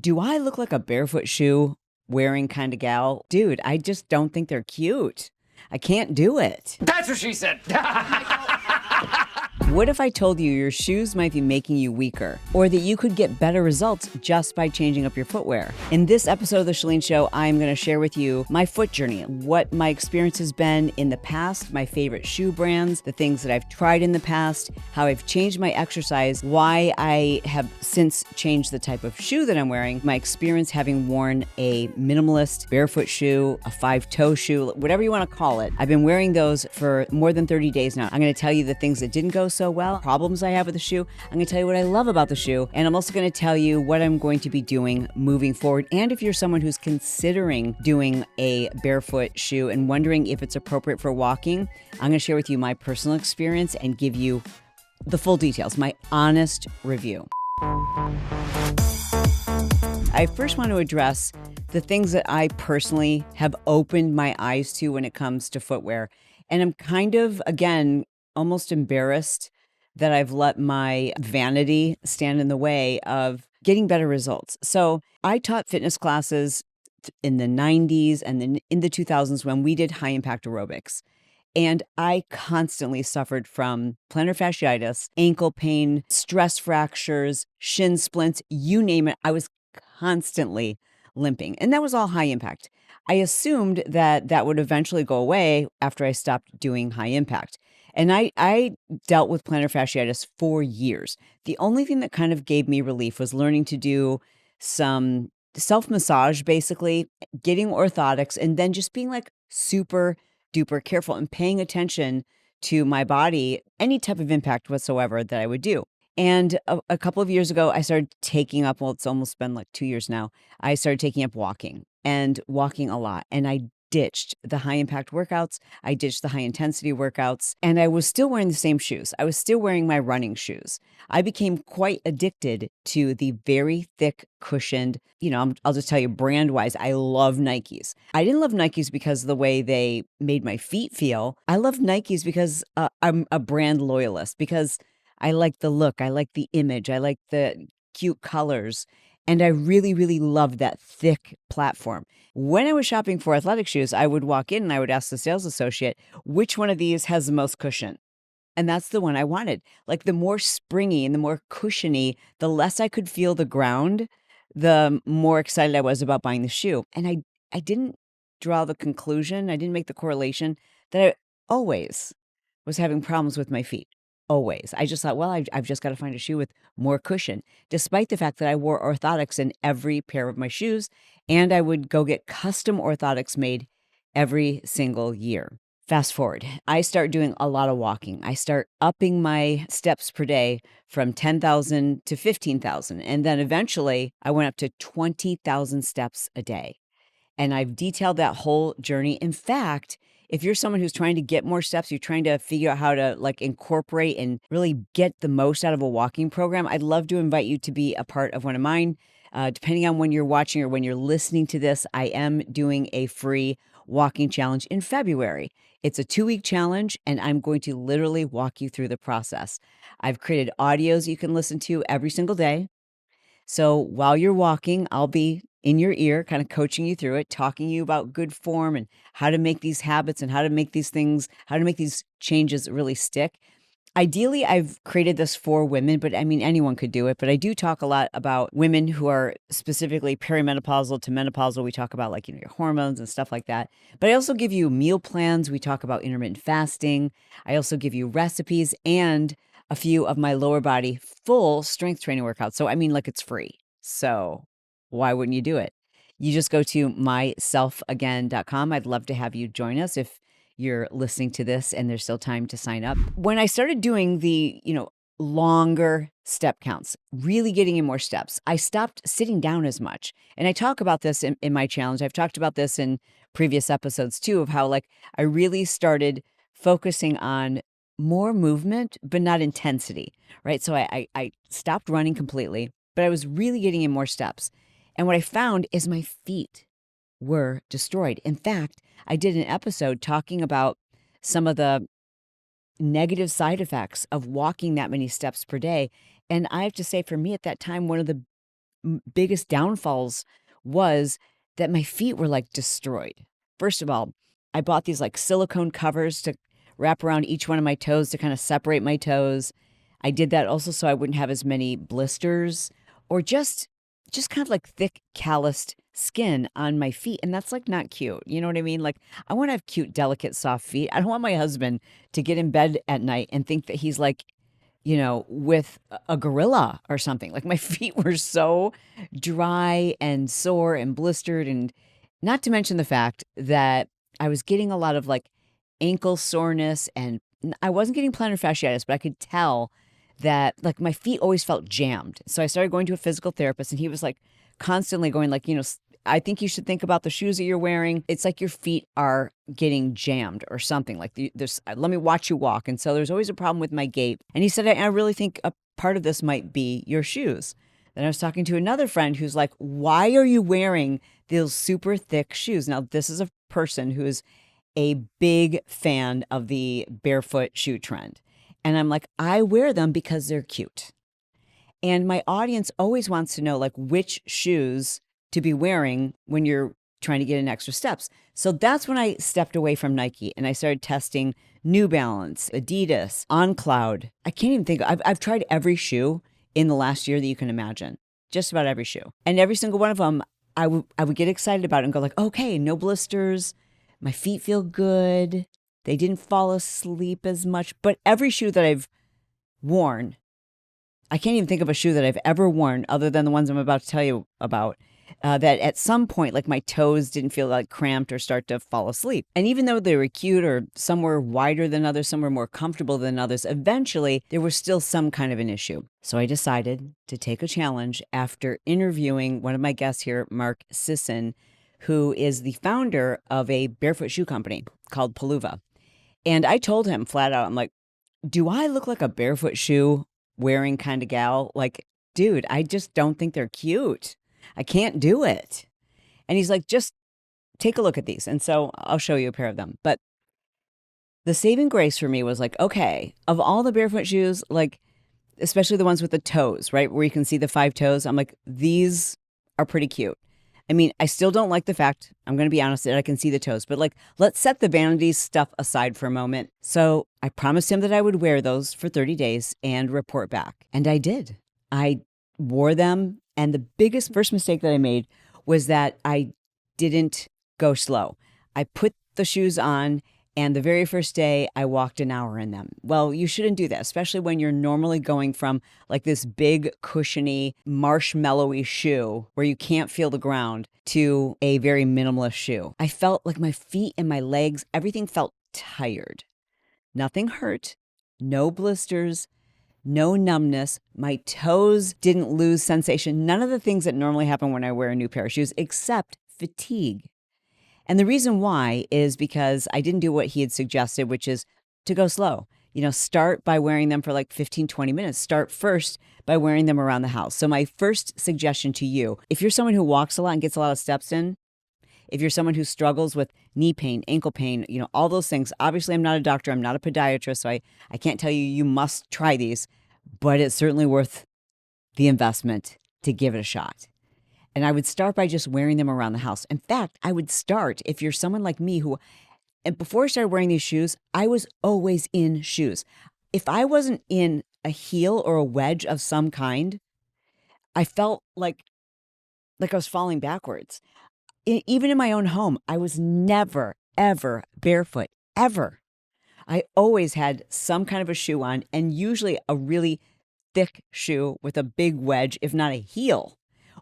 Do I look like a barefoot shoe wearing kind of gal? Dude, I just don't think they're cute. I can't do it. That's what she said. What if I told you your shoes might be making you weaker, or that you could get better results just by changing up your footwear? In this episode of The Chalene Show, I'm going to share with you my foot journey, what my experience has been in the past, my favorite shoe brands, the things that I've tried in the past, how I've changed my exercise, why I have since changed the type of shoe that I'm wearing, my experience having worn a minimalist barefoot shoe, a five-toe shoe, whatever you want to call it. I've been wearing those for more than 30 days now. I'm going to tell you the things that didn't go so well, problems I have with the shoe. I'm going to tell you what I love about the shoe, and I'm also going to tell you what I'm going to be doing moving forward. And if you're someone who's considering doing a barefoot shoe and wondering if it's appropriate for walking, I'm going to share with you my personal experience and give you the full details, my honest review. I first want to address the things that I personally have opened my eyes to when it comes to footwear. And I'm kind of, again, almost embarrassed that I've let my vanity stand in the way of getting better results. So I taught fitness classes in the 90s and then in the 2000s when we did high impact aerobics. And I constantly suffered from plantar fasciitis, ankle pain, stress fractures, shin splints, you name it. I was constantly limping. And that was all high impact. I assumed that that would eventually go away after I stopped doing high impact. And I dealt with plantar fasciitis for years. The only thing that kind of gave me relief was learning to do some self-massage, basically, getting orthotics, and then just being like super duper careful and paying attention to my body, any type of impact whatsoever that I would do. And a couple of years ago, I started taking up, well, it's almost been like 2 years now, I started taking up walking and walking a lot. And I ditched the high impact workouts. I ditched the high intensity workouts, and I was still wearing the same shoes. I was still wearing my running shoes. I became quite addicted to the very thick cushioned, I'll just tell you brand wise, I love Nikes. I didn't love Nikes because of the way they made my feet feel. I love Nikes because I'm a brand loyalist, because I like the look. I like the image. I like the cute colors. And I really, really loved that thick platform. When I was shopping for athletic shoes, I would walk in and I would ask the sales associate, which one of these has the most cushion? And that's the one I wanted. Like the more springy and the more cushiony, the less I could feel the ground, the more excited I was about buying the shoe. And I didn't draw the conclusion, I didn't make the correlation that I always was having problems with my feet. Always. I just thought, well, I've just got to find a shoe with more cushion, despite the fact that I wore orthotics in every pair of my shoes, and I would go get custom orthotics made every single year. Fast forward, I start doing a lot of walking. I start upping my steps per day from 10,000 to 15,000. And then eventually I went up to 20,000 steps a day. And I've detailed that whole journey. In fact, if you're someone who's trying to get more steps, you're trying to figure out how to like incorporate and really get the most out of a walking program, I'd love to invite you to be a part of one of mine. Depending on when you're watching or when you're listening to this, I am doing a free walking challenge in February. It's a 2-week challenge, and I'm going to literally walk you through the process. I've created audios you can listen to every single day. So while you're walking, I'll be in your ear, kind of coaching you through it, talking to you about good form and how to make these habits and how to make these things, how to make these changes really stick. Ideally, I've created this for women, but I mean, anyone could do it. But I do talk a lot about women who are specifically perimenopausal to menopausal. We talk about like, your hormones and stuff like that. But I also give you meal plans. We talk about intermittent fasting. I also give you recipes and a few of my lower body full strength training workouts. So, I mean, like it's free. So why wouldn't you do it? You just go to myselfagain.com. I'd love to have you join us if you're listening to this and there's still time to sign up. When I started doing the, longer step counts, really getting in more steps, I stopped sitting down as much. And I talk about this in my challenge. I've talked about this in previous episodes too, of how like I really started focusing on more movement, but not intensity, right? So I stopped running completely, but I was really getting in more steps. And what I found is my feet were destroyed. In fact, I did an episode talking about some of the negative side effects of walking that many steps per day. And I have to say, for me at that time, one of the biggest downfalls was that my feet were like destroyed. First of all, I bought these like silicone covers to wrap around each one of my toes to kind of separate my toes. I did that also so I wouldn't have as many blisters or just kind of like thick calloused skin on my feet, and that's like not cute. You know what I mean? Like I want to have cute, delicate, soft feet. I don't want my husband to get in bed at night and think that he's like, with a gorilla or something. Like my feet were so dry and sore and blistered, and not to mention the fact that I was getting a lot of like ankle soreness, and I wasn't getting plantar fasciitis, but I could tell that like my feet always felt jammed. So I started going to a physical therapist, and he was like constantly going like, I think you should think about the shoes that you're wearing. It's like your feet are getting jammed or something. Like there's, let me watch you walk. And so there's always a problem with my gait. And he said, I really think a part of this might be your shoes. Then I was talking to another friend who's like, why are you wearing those super thick shoes? Now, this is a person who is a big fan of the barefoot shoe trend. And I'm like, I wear them because they're cute. And my audience always wants to know like which shoes to be wearing when you're trying to get in extra steps. So that's when I stepped away from Nike and I started testing New Balance, Adidas, On Cloud. I can't even think. I've tried every shoe in the last year that you can imagine, just about every shoe. And every single one of them, I would get excited about it and go like, okay, no blisters. My feet feel good. They didn't fall asleep as much. But every shoe that I've worn, I can't even think of a shoe that I've ever worn other than the ones I'm about to tell you about, that at some point, like my toes didn't feel like cramped or start to fall asleep. And even though they were cute or some were wider than others, some were more comfortable than others, eventually there was still some kind of an issue. So I decided to take a challenge after interviewing one of my guests here, Mark Sisson, who is the founder of a barefoot shoe company called Peluva. And I told him flat out, I'm like, do I look like a barefoot shoe wearing kind of gal? Like, dude, I just don't think they're cute. I can't do it. And he's like, just take a look at these. And so I'll show you a pair of them. But the saving grace for me was like, okay, of all the barefoot shoes, like, especially the ones with the toes, right? Where you can see the 5 toes. I'm like, these are pretty cute. I mean, I still don't like the fact, I'm going to be honest, that I can see the toes, but like, let's set the vanity stuff aside for a moment. So I promised him that I would wear those for 30 days and report back. And I did. I wore them. And the first mistake that I made was that I didn't go slow. I put the shoes on, and the very first day I walked an hour in them. Well, you shouldn't do that, especially when you're normally going from like this big, cushiony, marshmallowy shoe where you can't feel the ground to a very minimalist shoe. I felt like my feet and my legs, everything felt tired. Nothing hurt, no blisters, no numbness. My toes didn't lose sensation. None of the things that normally happen when I wear a new pair of shoes, except fatigue. And the reason why is because I didn't do what he had suggested, which is to go slow. Start by wearing them for like 15, 20 minutes. Start first by wearing them around the house. So my first suggestion to you, if you're someone who walks a lot and gets a lot of steps in, if you're someone who struggles with knee pain, ankle pain, all those things, obviously I'm not a doctor, I'm not a podiatrist, so I can't tell you must try these, but it's certainly worth the investment to give it a shot. And I would start by just wearing them around the house. In fact, I would start, if you're someone like me and before I started wearing these shoes, I was always in shoes. If I wasn't in a heel or a wedge of some kind, I felt like I was falling backwards. Even in my own home, I was never, ever barefoot, ever. I always had some kind of a shoe on, and usually a really thick shoe with a big wedge, if not a heel,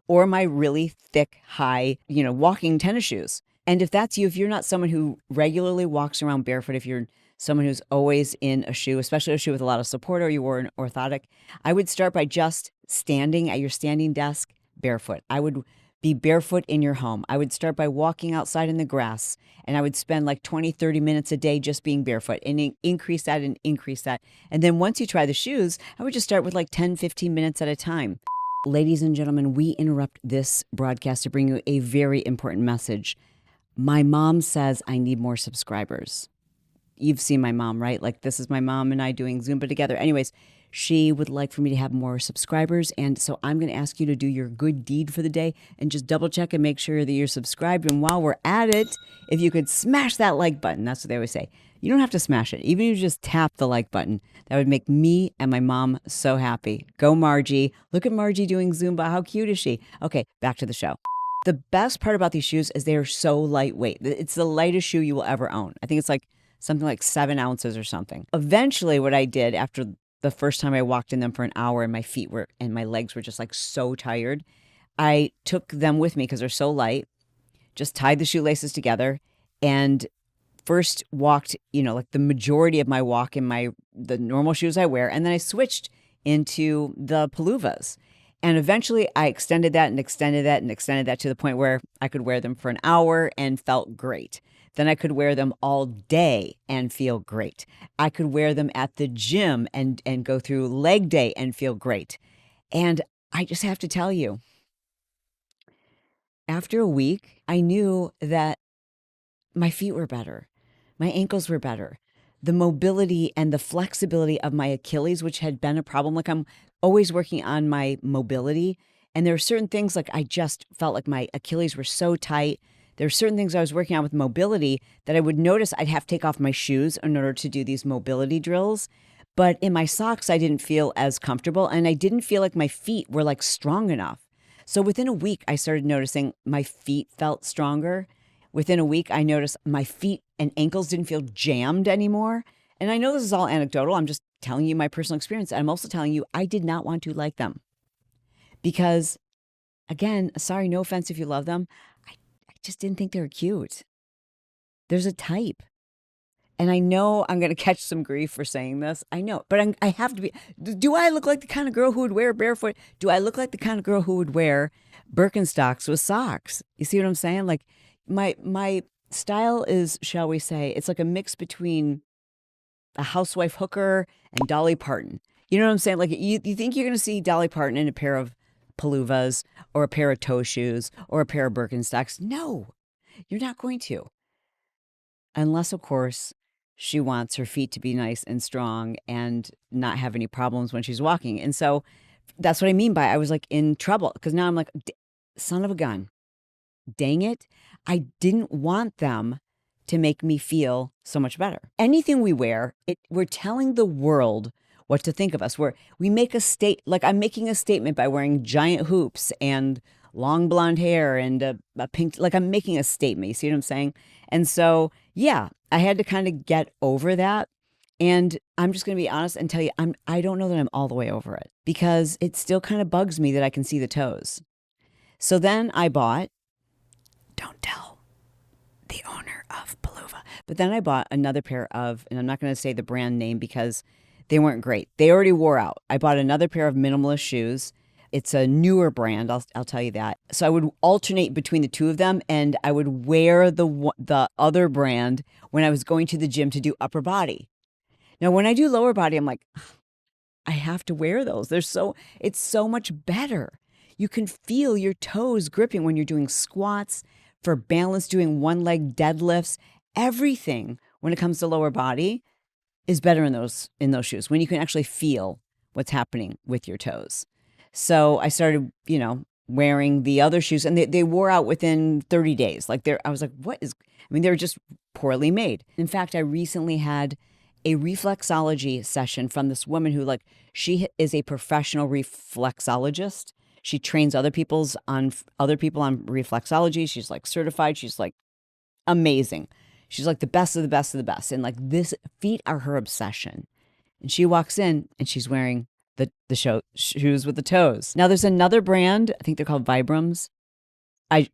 or my really thick, high, walking tennis shoes. And if that's you, if you're not someone who regularly walks around barefoot, if you're someone who's always in a shoe, especially a shoe with a lot of support, or you wore an orthotic, I would start by just standing at your standing desk barefoot. I would be barefoot in your home. I would start by walking outside in the grass, and I would spend like 20, 30 minutes a day just being barefoot and increase that and increase that. And then once you try the shoes, I would just start with like 10, 15 minutes at a time. Ladies and gentlemen, we interrupt this broadcast to bring you a very important message. My mom says I need more subscribers. You've seen my mom, right? Like, this is my mom and I doing Zumba together. Anyways, She would like for me to have more subscribers. And so I'm going to ask you to do your good deed for the day and just double check and make sure that you're subscribed. And while we're at it, if you could smash that like button, that's what they always say. You don't have to smash it. Even if you just tap the like button, that would make me and my mom so happy. Go Margie. Look at Margie doing Zumba. How cute is she? Okay, back to the show. The best part about these shoes is they are so lightweight. It's the lightest shoe you will ever own. I think it's like something like 7 ounces or something. Eventually, what I did after the first time I walked in them for an hour and my feet were and my legs were just like so tired, I took them with me because they're so light, just tied the shoelaces together and first walked, like the majority of my walk in the normal shoes I wear. And then I switched into the Peluvas. And eventually I extended that and extended that and extended that to the point where I could wear them for an hour and felt great. Then I could wear them all day and feel great. I could wear them at the gym and go through leg day and feel great. And I just have to tell you, after a week, I knew that my feet were better. My ankles were better. The mobility and the flexibility of my Achilles, which had been a problem, like I'm always working on my mobility. And there are certain things like I just felt like my Achilles were so tight. There are certain things I was working on with mobility that I would notice I'd have to take off my shoes in order to do these mobility drills. But in my socks, I didn't feel as comfortable and I didn't feel like my feet were like strong enough. So within a week, I started noticing my feet felt stronger. Within a week, I noticed my feet and ankles didn't feel jammed anymore. And I know this is all anecdotal. I'm just telling you my personal experience. I'm also telling you I did not want to like them. Because, again, sorry, no offense if you love them, I just didn't think they were cute. There's a type. And I know I'm going to catch some grief for saying this. I know, but I have to be. Do I look like the kind of girl who would wear barefoot? Do I look like the kind of girl who would wear Birkenstocks with socks? You see what I'm saying? Like my style is, shall we say, it's like a mix between a housewife hooker and Dolly Parton. You know what I'm saying? Like you think you're going to see Dolly Parton in a pair of Peluvas or a pair of toe shoes or a pair of Birkenstocks? No, you're not going to. Unless, of course, she wants her feet to be nice and strong and not have any problems when she's walking. And so that's what I mean by I was like in trouble because now I'm like, son of a gun, dang it. I didn't want them to make me feel so much better. Anything we wear, we're telling the world what to think of us. We make like I'm making a statement by wearing giant hoops and long blonde hair and a pink, like I'm making a statement. You see what I'm saying? And so, yeah, I had to kind of get over that. And I'm just going to be honest and tell you, I don't know that I'm all the way over it because it still kind of bugs me that I can see the toes. So then I bought, don't tell the owner of Peluva, but then I bought another pair of, and I'm not going to say the brand name because they weren't great. They already wore out. I bought another pair of Minimalist shoes. It's a newer brand, I'll tell you that. So I would alternate between the two of them, and I would wear the other brand when I was going to the gym to do upper body. Now, when I do lower body, I'm like, I have to wear those. It's so much better. You can feel your toes gripping when you're doing squats, for balance, doing one leg deadlifts. Everything when it comes to lower body is better in those shoes when you can actually feel what's happening with your toes. So I started, wearing the other shoes and they wore out within 30 days. I was like, they were just poorly made. In fact, I recently had a reflexology session from this woman who she is a professional reflexologist. She trains other people on reflexology. She's certified. She's amazing. She's the best of the best of the best. And this feet are her obsession. And she walks in and she's wearing the shoes with the toes. Now there's another brand. I think they're called Vibrams.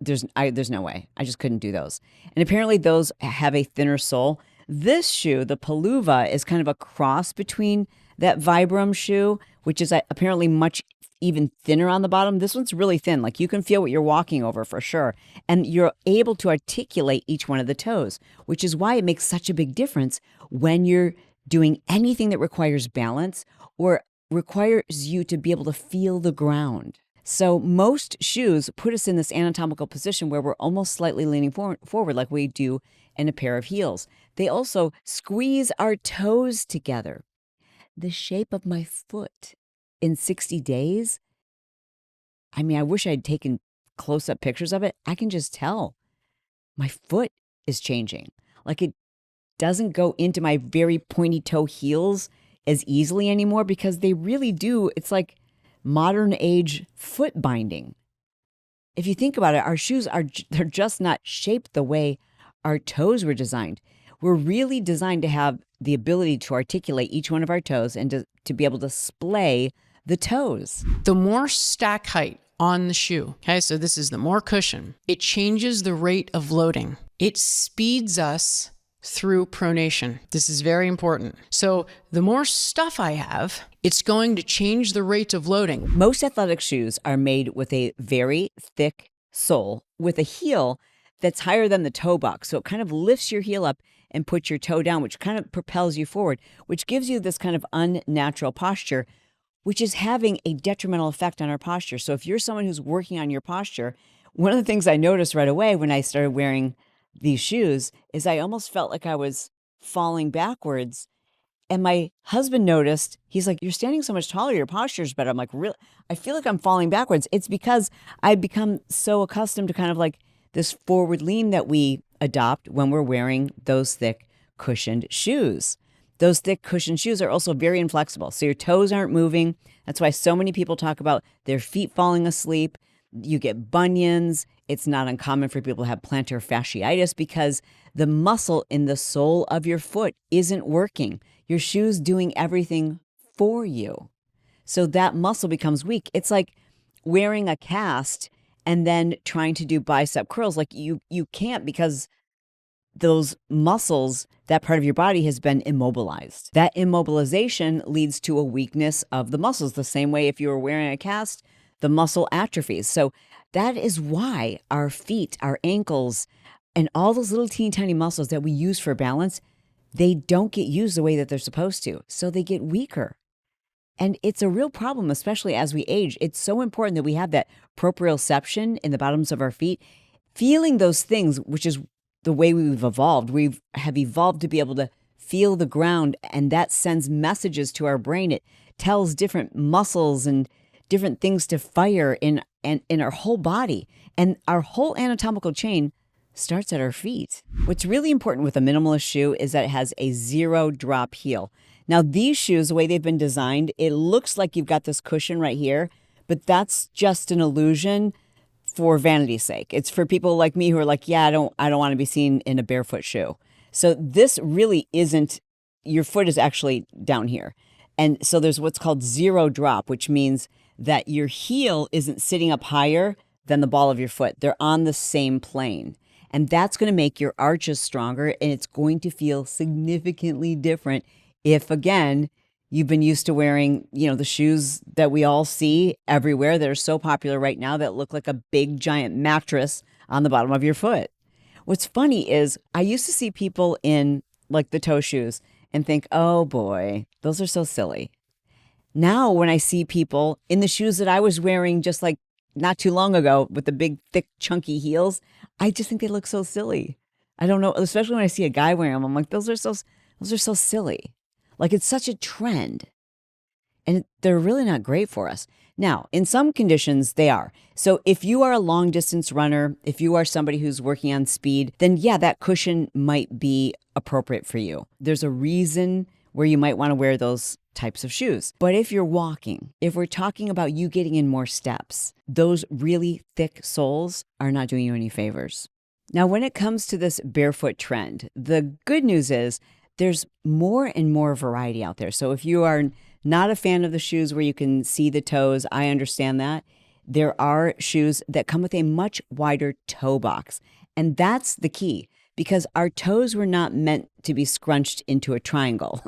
There's no way. I just couldn't do those. And apparently those have a thinner sole. This shoe, the Peluva, is kind of a cross between that Vibram shoe, which is apparently much even thinner on the bottom. This one's really thin. You can feel what you're walking over for sure. And you're able to articulate each one of the toes, which is why it makes such a big difference when you're doing anything that requires balance or requires you to be able to feel the ground. So most shoes put us in this anatomical position where we're almost slightly leaning forward like we do in a pair of heels. They also squeeze our toes together. the shape of my foot in 60 days. I mean, I wish I'd taken close-up pictures of it. I can just tell my foot is changing. Like it doesn't go into my very pointy toe heels as easily anymore because they really do. It's like modern age foot binding. If you think about it, our shoes they're just not shaped the way our toes were designed. We're really designed to have the ability to articulate each one of our toes and to be able to splay the toes. The more stack height on the shoe, okay, so this is the more cushion, it changes the rate of loading. It speeds us through pronation. This is very important. So the more stuff I have, it's going to change the rate of loading. Most athletic shoes are made with a very thick sole with a heel that's higher than the toe box. So it kind of lifts your heel up and puts your toe down, which kind of propels you forward, which gives you this kind of unnatural posture, which is having a detrimental effect on our posture. So if you're someone who's working on your posture, one of the things I noticed right away when I started wearing these shoes is I almost felt like I was falling backwards. And my husband noticed, he's like, "You're standing so much taller, your posture's better." I'm like, "Really? I feel like I'm falling backwards." It's because I've become so accustomed to kind of like this forward lean that we adopt when we're wearing those thick cushioned shoes. Those thick cushioned shoes are also very inflexible. So your toes aren't moving. That's why so many people talk about their feet falling asleep. You get bunions. It's not uncommon for people to have plantar fasciitis because the muscle in the sole of your foot isn't working. Your shoe's doing everything for you. So that muscle becomes weak. It's like wearing a cast and then trying to do bicep curls. Like you can't because those muscles, that part of your body has been immobilized. That immobilization leads to a weakness of the muscles. The same way if you were wearing a cast, the muscle atrophies. So that is why our feet, our ankles, and all those little teeny tiny muscles that we use for balance, they don't get used the way that they're supposed to. So they get weaker. And it's a real problem, especially as we age. It's so important that we have that proprioception in the bottoms of our feet, feeling those things, which is the way we've evolved. We have evolved to be able to feel the ground, and that sends messages to our brain. It tells different muscles and different things to fire in our whole body. And our whole anatomical chain starts at our feet. What's really important with a minimalist shoe is that it has a 0 drop heel. Now these shoes, the way they've been designed, it looks like you've got this cushion right here, but that's just an illusion for vanity's sake. It's for people like me who are like, yeah, I don't want to be seen in a barefoot shoe. So this really isn't, your foot is actually down here. And so there's what's called 0 drop, which means that your heel isn't sitting up higher than the ball of your foot. They're on the same plane. And that's going to make your arches stronger, and it's going to feel significantly different if, again, you've been used to wearing, the shoes that we all see everywhere that are so popular right now that look like a big giant mattress on the bottom of your foot. What's funny is I used to see people in like the toe shoes and think, oh boy, those are so silly. Now when I see people in the shoes that I was wearing just like not too long ago with the big, thick, chunky heels, I just think they look so silly. I don't know, especially when I see a guy wearing them, I'm like, those are so silly. Like it's such a trend, and they're really not great for us. Now, in some conditions, they are. So if you are a long distance runner, if you are somebody who's working on speed, then yeah, that cushion might be appropriate for you. There's a reason where you might want to wear those types of shoes. But if you're walking, if we're talking about you getting in more steps, those really thick soles are not doing you any favors. Now, when it comes to this barefoot trend, the good news is there's more and more variety out there. So if you are not a fan of the shoes where you can see the toes, I understand that. There are shoes that come with a much wider toe box. And that's the key, because our toes were not meant to be scrunched into a triangle.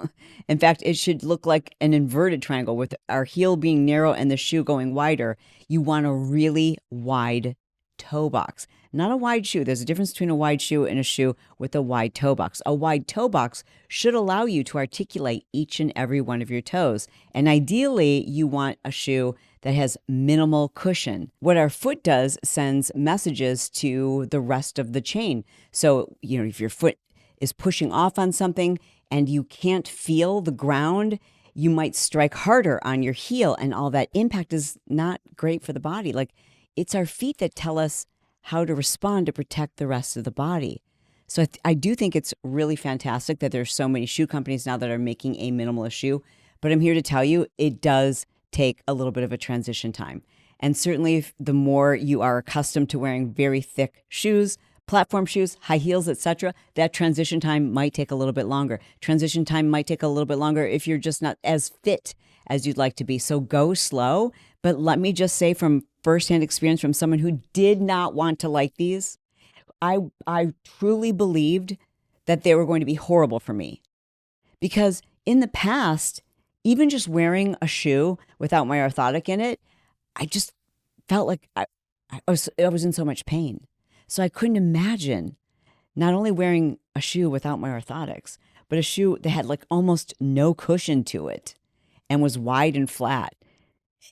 In fact, it should look like an inverted triangle with our heel being narrow and the shoe going wider. You want a really wide toe box, not a wide shoe. There's a difference between a wide shoe and a shoe with a wide toe box. A wide toe box should allow you to articulate each and every one of your toes. And ideally, you want a shoe that has minimal cushion. What our foot does sends messages to the rest of the chain. So, if your foot is pushing off on something and you can't feel the ground, you might strike harder on your heel, and all that impact is not great for the body. Like, it's our feet that tell us how to respond to protect the rest of the body. So I do think it's really fantastic that there's so many shoe companies now that are making a minimalist shoe. But I'm here to tell you, it does take a little bit of a transition time. And certainly the more you are accustomed to wearing very thick shoes, platform shoes, high heels, etc., that transition time might take a little bit longer. Transition time might take a little bit longer if you're just not as fit as you'd like to be. So go slow. But let me just say from firsthand experience from someone who did not want to like these, I truly believed that they were going to be horrible for me. Because in the past, even just wearing a shoe without my orthotic in it, I just felt like I was in so much pain. So I couldn't imagine not only wearing a shoe without my orthotics, but a shoe that had like almost no cushion to it and was wide and flat.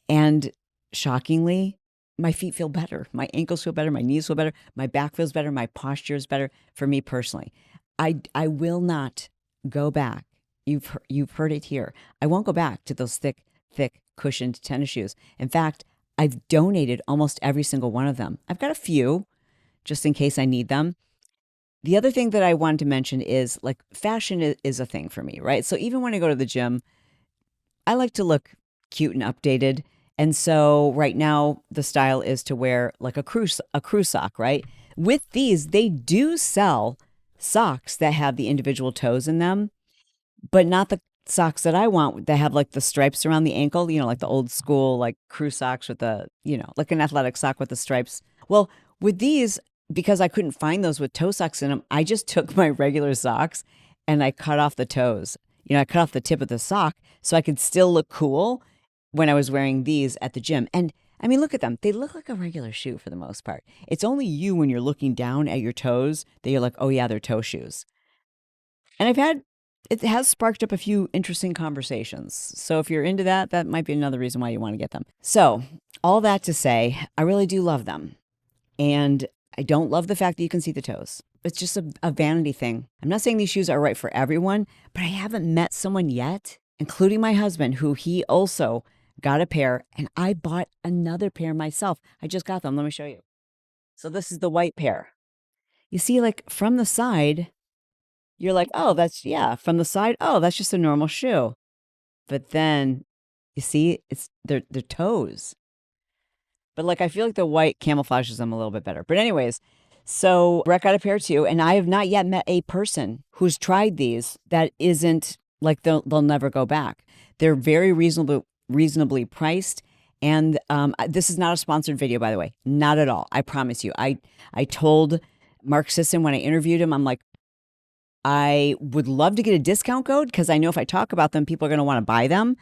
And shockingly, my feet feel better. My ankles feel better. My knees feel better. My back feels better. My posture is better for me personally. I will not go back. You've heard it here. I won't go back to those thick cushioned tennis shoes. In fact, I've donated almost every single one of them. I've got a few just in case I need them. The other thing that I wanted to mention is like fashion is a thing for me, right? So even when I go to the gym, I like to look cute and updated. And so right now the style is to wear like a crew sock, right? With these, they do sell socks that have the individual toes in them, but not the socks that I want that have like the stripes around the ankle, like the old school, like crew socks with the, like an athletic sock with the stripes. Well, with these, because I couldn't find those with toe socks in them, I just took my regular socks and I cut off the toes. I cut off the tip of the sock so I could still look cool when I was wearing these at the gym. And I mean, look at them. They look like a regular shoe for the most part. It's only you when you're looking down at your toes that you're like, oh yeah, they're toe shoes. And it has sparked up a few interesting conversations. So if you're into that, that might be another reason why you want to get them. So all that to say, I really do love them. And I don't love the fact that you can see the toes. It's just a vanity thing. I'm not saying these shoes are right for everyone, but I haven't met someone yet, including my husband, who he also got a pair, and I bought another pair myself. I just got them. Let me show you. So this is the white pair. You see, like from the side, you're like, oh, from the side, oh, that's just a normal shoe. But then you see, it's their toes. But like, I feel like the white camouflages them a little bit better. But anyways, so Brett got a pair too, and I have not yet met a person who's tried these that isn't like they'll never go back. They're very reasonably priced. And this is not a sponsored video, by the way. Not at all. I promise you. I told Mark Sisson when I interviewed him, I'm like, I would love to get a discount code because I know if I talk about them, people are going to want to buy them.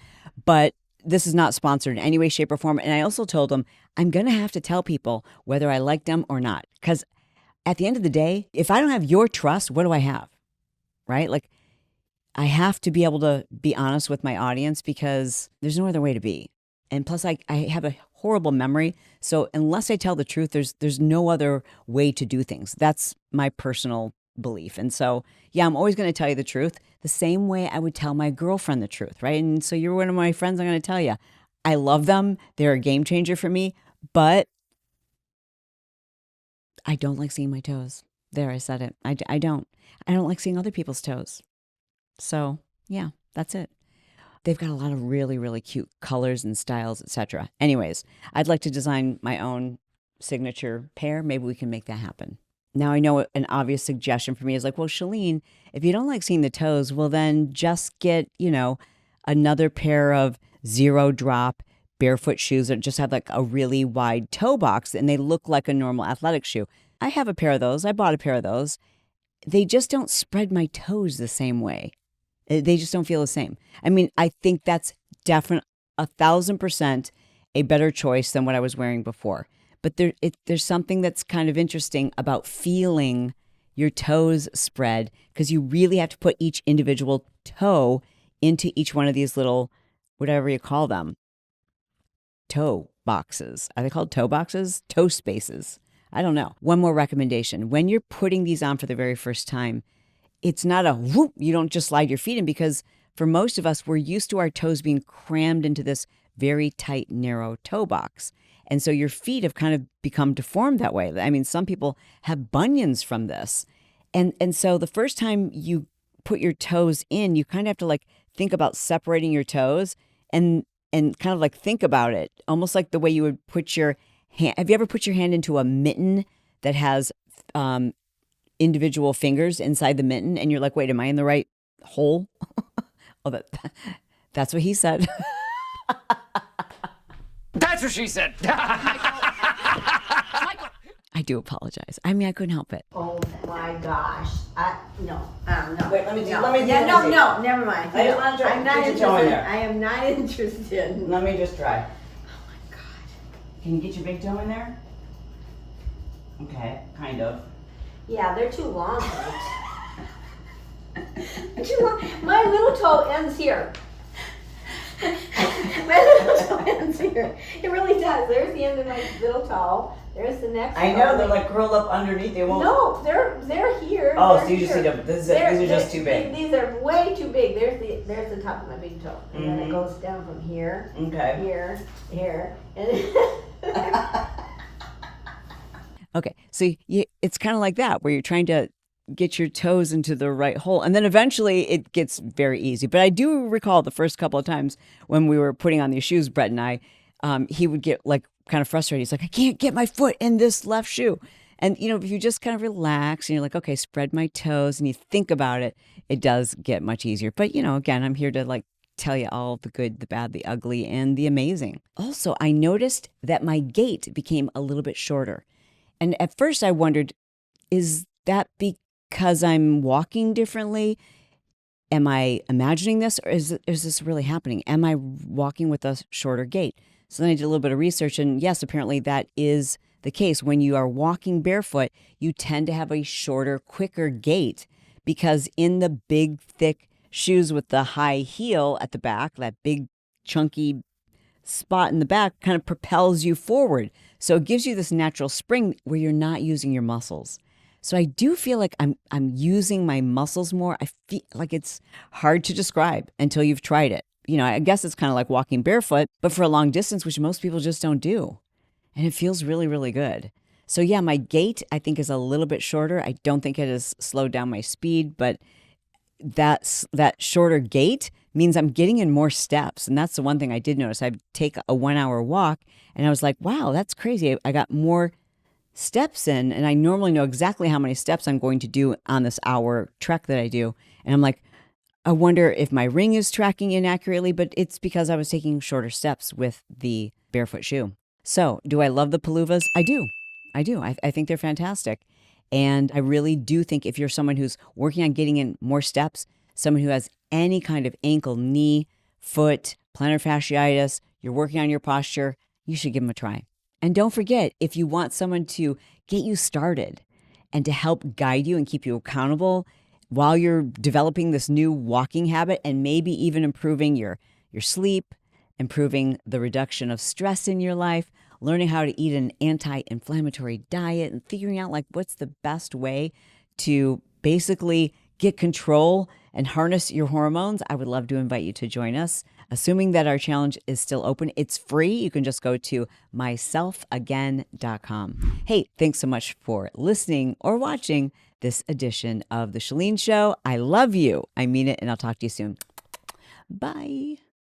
But this is not sponsored in any way, shape, or form. And I also told him I'm going to have to tell people whether I like them or not. Because at the end of the day, if I don't have your trust, what do I have? Right? Like, I have to be able to be honest with my audience because there's no other way to be. And plus, I have a horrible memory. So unless I tell the truth, there's no other way to do things. That's my personal belief. And so, yeah, I'm always going to tell you the truth the same way I would tell my girlfriend the truth, right? And so you're one of my friends. I'm going to tell you, I love them. They're a game changer for me, but I don't like seeing my toes. There, I said it. I don't like seeing other people's toes. So yeah, that's it. They've got a lot of really, really cute colors and styles, etc. Anyways, I'd like to design my own signature pair. Maybe we can make that happen. Now, I know an obvious suggestion for me is like, well, Chalene, if you don't like seeing the toes, well, then just get, another pair of zero drop barefoot shoes that just have like a really wide toe box and they look like a normal athletic shoe. I have a pair of those. I bought a pair of those. They just don't spread my toes the same way. They just don't feel the same. I mean, I think that's definitely 1,000% a better choice than what I was wearing before. But there's something that's kind of interesting about feeling your toes spread because you really have to put each individual toe into each one of these little, whatever you call them, toe boxes. Are they called toe boxes? Toe spaces. I don't know. One more recommendation. When you're putting these on for the very first time, it's not a whoop. You don't just slide your feet in because for most of us, we're used to our toes being crammed into this very tight, narrow toe box. And so your feet have kind of become deformed that way. I mean, some people have bunions from this. And so the first time you put your toes in, you kind of have to like think about separating your toes and kind of like think about it, almost like the way you would put your hand. Have you ever put your hand into a mitten that has individual fingers inside the mitten? And you're like, wait, am I in the right hole? Oh, that's what he said. That's what she said. I do apologize. I mean, I couldn't help it. Oh my gosh. No. Wait, let me do no, never mind. I just want to try. I'm not Get your toe in interested. there. I am not interested. Let me just try. Oh my God. Can you get your big toe in there? Okay, kind of. Yeah, they're too long. They're too long. My little toe ends here. My little toe ends here. It really does. There's the end of my little toe. There's the next. I know they're like curled up underneath. They won't. No, they're here. Oh, they're so you just see here. them. These are just too big. These are way too big. There's the top of my big toe, and then it goes down from here, Okay. here, and. Okay, so it's kind of like that, where you're trying to get your toes into the right hole. And then eventually it gets very easy. But I do recall the first couple of times when we were putting on these shoes, Brett and I, he would get like kind of frustrated. He's like, I can't get my foot in this left shoe. And, you know, if you just kind of relax and you're like, okay, spread my toes, and you think about it, it does get much easier. But, you know, again, I'm here to like tell you all the good, the bad, the ugly, and the amazing. Also, I noticed that my gait became a little bit shorter. And at first I wondered, is that because I'm walking differently? Am I imagining this, or is this really happening? Am I walking with a shorter gait? So then I did a little bit of research, and yes, apparently that is the case. When you are walking barefoot, you tend to have a shorter, quicker gait, because in the big, thick shoes with the high heel at the back, that big, chunky spot in the back kind of propels you forward. So it gives you this natural spring where you're not using your muscles. So I do feel like I'm using my muscles more. I feel like it's hard to describe until you've tried it. You know, I guess it's kind of like walking barefoot, but for a long distance, which most people just don't do. And it feels really, really good. So yeah, my gait, I think, is a little bit shorter. I don't think it has slowed down my speed, but that shorter gait means I'm getting in more steps. And that's the one thing I did notice. I'd take a 1 hour walk and I was like, wow, that's crazy. I got more steps in, and I normally know exactly how many steps I'm going to do on this hour trek that I do. And I'm like, I wonder if my ring is tracking inaccurately, but it's because I was taking shorter steps with the barefoot shoe. So do I love the Peluvas? I do. I think they're fantastic. And I really do think if you're someone who's working on getting in more steps, someone who has any kind of ankle, knee, foot, plantar fasciitis, you're working on your posture, you should give them a try. And don't forget, if you want someone to get you started and to help guide you and keep you accountable while you're developing this new walking habit, and maybe even improving your sleep, improving the reduction of stress in your life, learning how to eat an anti-inflammatory diet, and figuring out like what's the best way to basically get control and harness your hormones, I would love to invite you to join us. Assuming that our challenge is still open, it's free. You can just go to myselfagain.com. Hey, thanks so much for listening or watching this edition of The Chalene Show. I love you. I mean it, and I'll talk to you soon. Bye.